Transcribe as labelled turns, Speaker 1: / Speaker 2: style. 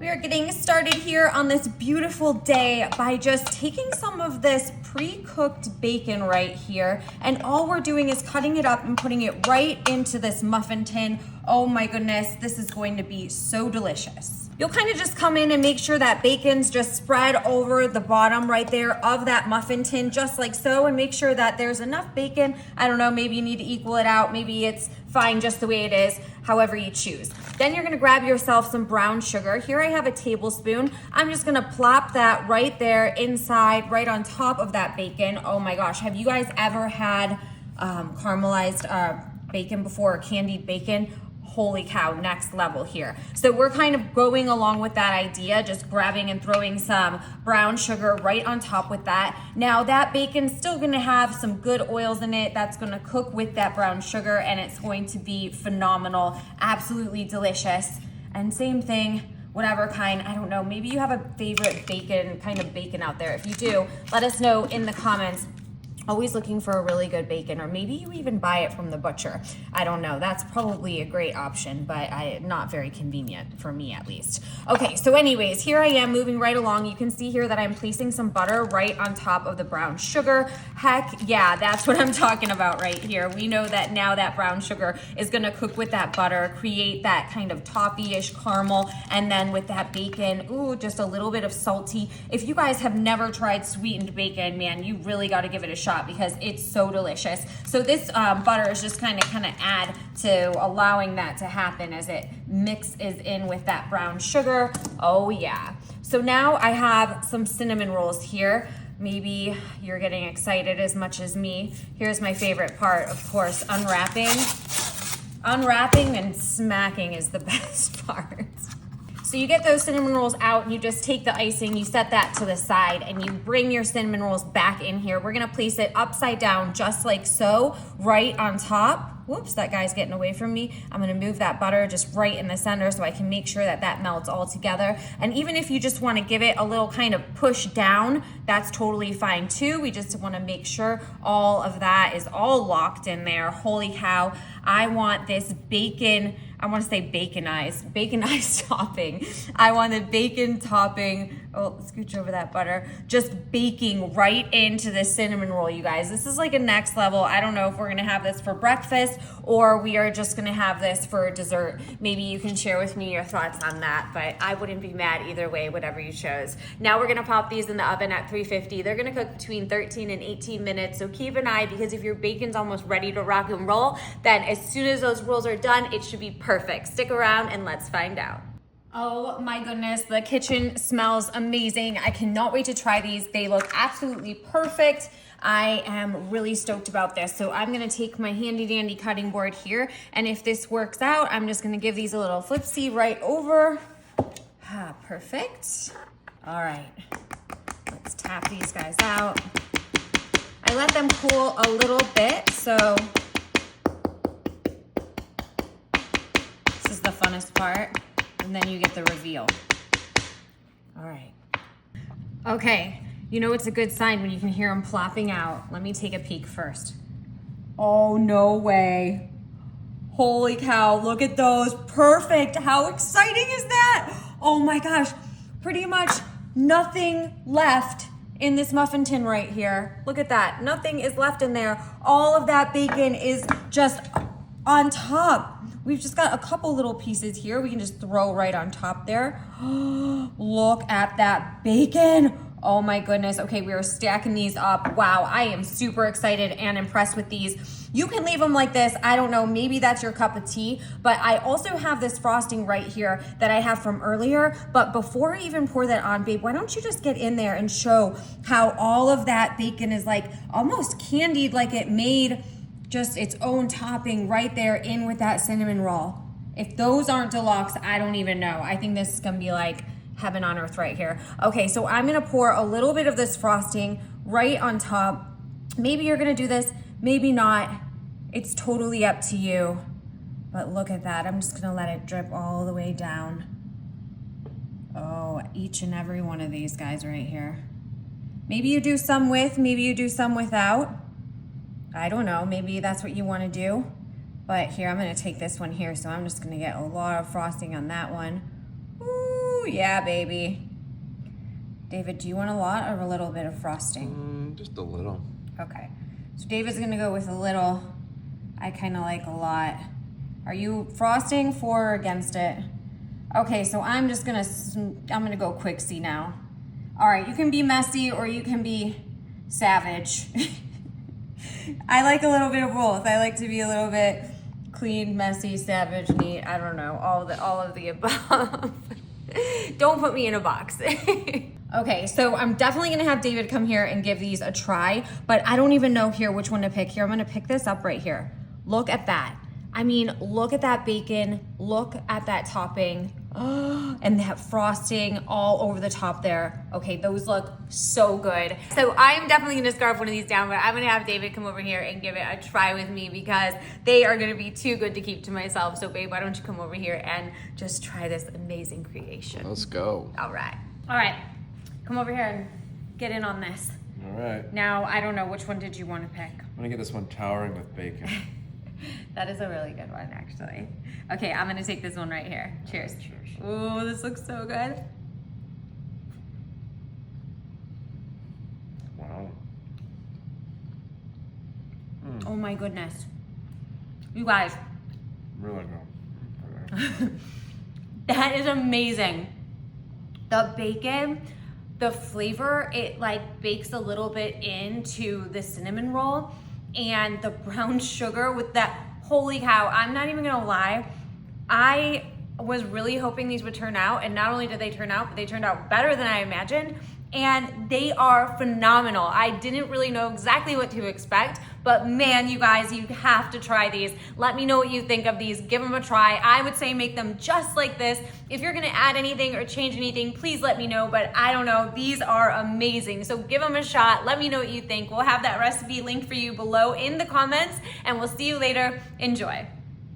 Speaker 1: We are getting started here on this beautiful day by just taking some of this pre-cooked bacon right here, and all we're doing is cutting it up and putting it right into this muffin tin. Oh my goodness, this is going to be so delicious. You'll kind of just come in and make sure that bacon's just spread over the bottom right there of that muffin tin, just like so, and make sure that there's enough bacon. I don't know, maybe you need to equal it out. Maybe it's fine just the way it is, however you choose. Then you're gonna grab yourself some brown sugar. Here I have a tablespoon. I'm just gonna plop that right there inside, right on top of that bacon. Oh my gosh, have you guys ever had caramelized bacon before, or candied bacon? Holy cow, next level here. So we're kind of going along with that idea, just grabbing and throwing some brown sugar right on top with that. Now that bacon's still gonna have some good oils in it that's gonna cook with that brown sugar, and it's going to be phenomenal, absolutely delicious. And same thing, whatever kind, I don't know, maybe you have a favorite kind of bacon out there. If you do, let us know in the comments. Always looking for a really good bacon, or maybe you even buy it from the butcher. I don't know, that's probably a great option, but not very convenient for me at least. Okay, so anyways, here I am moving right along. You can see here that I'm placing some butter right on top of the brown sugar. Heck yeah, that's what I'm talking about right here. We know that now that brown sugar is gonna cook with that butter, create that kind of toffee-ish caramel, and then with that bacon, ooh, just a little bit of salty. If you guys have never tried sweetened bacon, man, you really gotta give it a shot, because it's so delicious. So this butter is just kind of add to allowing that to happen as it mixes in with that brown sugar. Oh yeah. So now I have some cinnamon rolls here. Maybe you're getting excited as much as me. Here's my favorite part, of course, unwrapping. Unwrapping and smacking is the best part. So you get those cinnamon rolls out, and you just take the icing, you set that to the side, and you bring your cinnamon rolls back in here. We're gonna place it upside down, just like so, right on top. Whoops, that guy's getting away from me. I'm gonna move that butter just right in the center so I can make sure that that melts all together. And even if you just wanna give it a little kind of push down, that's totally fine too. We just wanna make sure all of that is all locked in there. Holy cow, I want this bacon, I want to say baconized topping. I want the bacon topping. Oh, scooch over that butter. Just baking right into the cinnamon roll, you guys. This is like a next level. I don't know if we're gonna have this for breakfast or we are just gonna have this for dessert. Maybe you can share with me your thoughts on that, but I wouldn't be mad either way, whatever you chose. Now we're gonna pop these in the oven at 350. They're gonna cook between 13 and 18 minutes, so keep an eye, because if your bacon's almost ready to rock and roll, then as soon as those rolls are done, it should be perfect. Stick around and let's find out. Oh my goodness, the kitchen smells amazing. I cannot wait to try these. They look absolutely perfect. I am really stoked about this. So I'm gonna take my handy dandy cutting board here, and if this works out, I'm just gonna give these a little flipsy right over. Ah, perfect. All right, let's tap these guys out. I let them cool a little bit, so this is the funnest part. And then you get the reveal. All right. Okay, you know it's a good sign when you can hear them plopping out. Let me take a peek first. Oh, no way. Holy cow, look at those. Perfect. How exciting is that? Oh my gosh, pretty much nothing left in this muffin tin right here. Look at that, nothing is left in there. All of that bacon is just on top. We've just got a couple little pieces here we can just throw right on top there. Look at that bacon. Oh my goodness. Okay, we are stacking these up. Wow, I am super excited and impressed with these. You can leave them like this. I don't know, maybe that's your cup of tea, but I also have this frosting right here that I have from earlier. But before I even pour that on, babe, why don't you just get in there and show how all of that bacon is like almost candied, like it made just its own topping right there in with that cinnamon roll. If those aren't deluxe, I don't even know. I think this is gonna be like heaven on earth right here. Okay, so I'm gonna pour a little bit of this frosting right on top. Maybe you're gonna do this, maybe not. It's totally up to you. But look at that, I'm just gonna let it drip all the way down. Oh, each and every one of these guys right here. Maybe you do some with, maybe you do some without. I don't know, maybe that's what you wanna do. But here, I'm gonna take this one here, so I'm just gonna get a lot of frosting on that one. Ooh, yeah, baby. David, do you want a lot or a little bit of frosting?
Speaker 2: Just a little.
Speaker 1: Okay. So David's gonna go with a little. I kind of like a lot. Are you frosting for or against it? Okay, so I'm gonna go Quixie now. All right, you can be messy or you can be savage. I like a little bit of both. I like to be a little bit clean, messy, savage, neat. I don't know, all of the above. Don't put me in a box. Okay, so I'm definitely gonna have David come here and give these a try, but I don't even know here which one to pick. Here, I'm gonna pick this up right here. Look at that. I mean, look at that bacon, look at that topping, and that frosting all over the top there. Okay, those look so good. So I'm definitely gonna scarf one of these down, but I'm gonna have David come over here and give it a try with me because they are gonna be too good to keep to myself. So babe, why don't you come over here and just try this amazing creation.
Speaker 2: Let's go.
Speaker 1: All right, come over here and get in on this.
Speaker 2: All right.
Speaker 1: Now, I don't know, which one did you wanna pick?
Speaker 2: I'm gonna get this one towering with bacon.
Speaker 1: That is a really good one, actually. Okay, I'm gonna take this one right here. Cheers.
Speaker 2: Cheers.
Speaker 1: Ooh, this looks so good.
Speaker 2: Wow.
Speaker 1: Oh my goodness. You guys,
Speaker 2: Really good.
Speaker 1: that is amazing. The bacon, the flavor, it like bakes a little bit into the cinnamon roll, and the brown sugar with that, holy cow, I'm not even gonna lie. I was really hoping these would turn out, and not only did they turn out, but they turned out better than I imagined, and they are phenomenal. I didn't really know exactly what to expect, but man, you guys, you have to try these. Let me know what you think of these. Give them a try. I would say make them just like this. If you're gonna add anything or change anything, please let me know, but I don't know. These are amazing. So give them a shot. Let me know what you think. We'll have that recipe linked for you below in the comments, and we'll see you later. Enjoy.